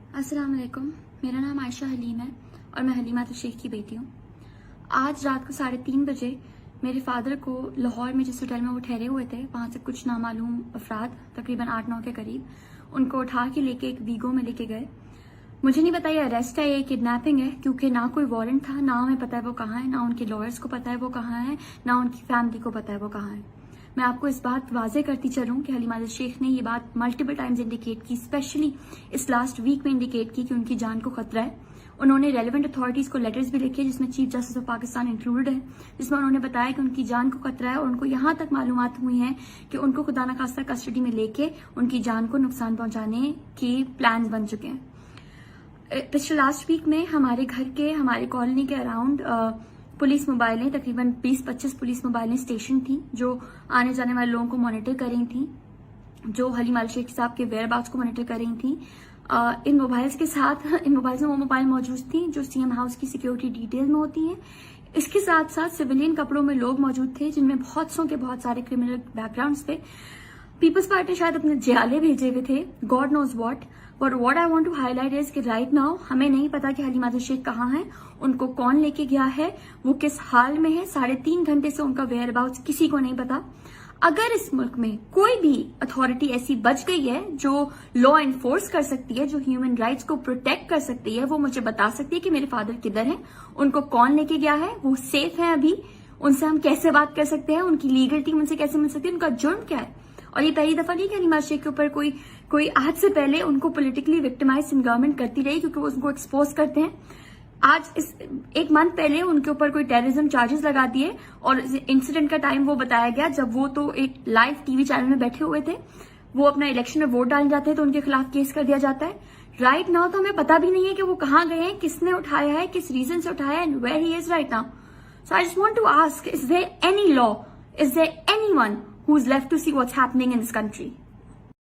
अस्सलाम वालेकुम। मेरा नाम आयशा हलीम है और मैं हलीमा शेख की बेटी हूँ। आज रात को 3:30 बजे मेरे फादर को लाहौर में जिस होटल में वो ठहरे हुए थे, वहाँ से कुछ नामालूम अफराद तकरीबन 8-9 के करीब उनको उठा के लेके एक वीगो में लेके गए। मुझे नहीं पता ये अरेस्ट है, ये किडनैपिंग है, क्योंकि ना कोई वारंट था, ना हमें पता है वो कहाँ है, ना उनके लॉयर्स को पता है वो कहाँ है, ना उनकी फैमिली को पता है वो कहाँ है। मैं आपको इस बात वाजे करती चलूं कि हलीमा शेख ने ये बात मल्टीपल टाइम्स इंडिकेट की, स्पेशली इस लास्ट वीक में इंडिकेट की कि उनकी जान को खतरा है। उन्होंने रेलेवेंट अथॉरिटीज को लेटर्स भी लिखे जिसमें chief justice of Pakistan included है, जिसमें उन्होंने बताया कि उनकी जान को खतरा है और उनको यहाँ तक मालूमात हुई हैं कि उनको खुदा न खास्ता कस्टडी में लेके उनकी जान को नुकसान पहुंचाने के प्लान बन चुके हैं। पिछले लास्ट वीक में हमारे कॉलोनी के अराउंड पुलिस मोबाइलें, तकरीबन 20-25 पुलिस मोबाइलें स्टेशन थी जो आने जाने वाले लोगों को मॉनिटर कर रही थी, जो हलीमा शेख साहब के वेयरअबाउट्स को मॉनिटर कर रही थी। इन मोबाइल्स में वो मोबाइल मौजूद थी जो सीएम हाउस की सिक्योरिटी डिटेल में होती हैं। इसके साथ साथ सिविलियन कपड़ों में लोग मौजूद थे जिनमें बहुत सारे क्रिमिनल बैकग्राउंड्स पे। पीपल्स पार्टी शायद अपने जियाले भेजे हुए थे, God knows what. But what I want to highlight is कि राइट नाउ हमें नहीं पता कि हलीमा शेख कहाँ है, उनको कौन लेके गया है, वो किस हाल में है। 3.5 घंटे से उनका वेयरअबाउट्स किसी को नहीं पता। अगर इस मुल्क में कोई भी अथॉरिटी ऐसी बच गई है जो लॉ एनफोर्स कर सकती है, जो ह्यूमन राइट्स को प्रोटेक्ट कर सकती है, वो मुझे बता सकती है कि मेरे फादर किधर हैं, उनको कौन लेके गया है, वो सेफ है अभी, उनसे हम कैसे बात कर सकते हैं, उनकी लीगल टीम उनसे कैसे मिल सकती है, उनका जुर्म क्या है। और ये पहली दफा नहीं कि हलीमा शेख के ऊपर कोई आज से पहले उनको पॉलिटिकली विक्टिमाइज गवर्नमेंट करती रही, क्योंकि वो उनको एक्सपोज करते हैं। आज एक मंथ पहले उनके ऊपर कोई टेररिज्म चार्जेस लगा दिए और इंसिडेंट का टाइम वो बताया गया जब वो तो एक लाइव टीवी चैनल में बैठे हुए थे, वो अपना इलेक्शन में वोट डालने जाते हैं तो उनके खिलाफ केस कर दिया जाता है। राइट नाउ तो हमें पता भी नहीं है कि वो कहाँ गए हैं, किसने उठाया है, किस रीजन से उठाया है, and where he is right now. So I just want to ask, is there any law, is there anyone who's left to see what's happening in this country?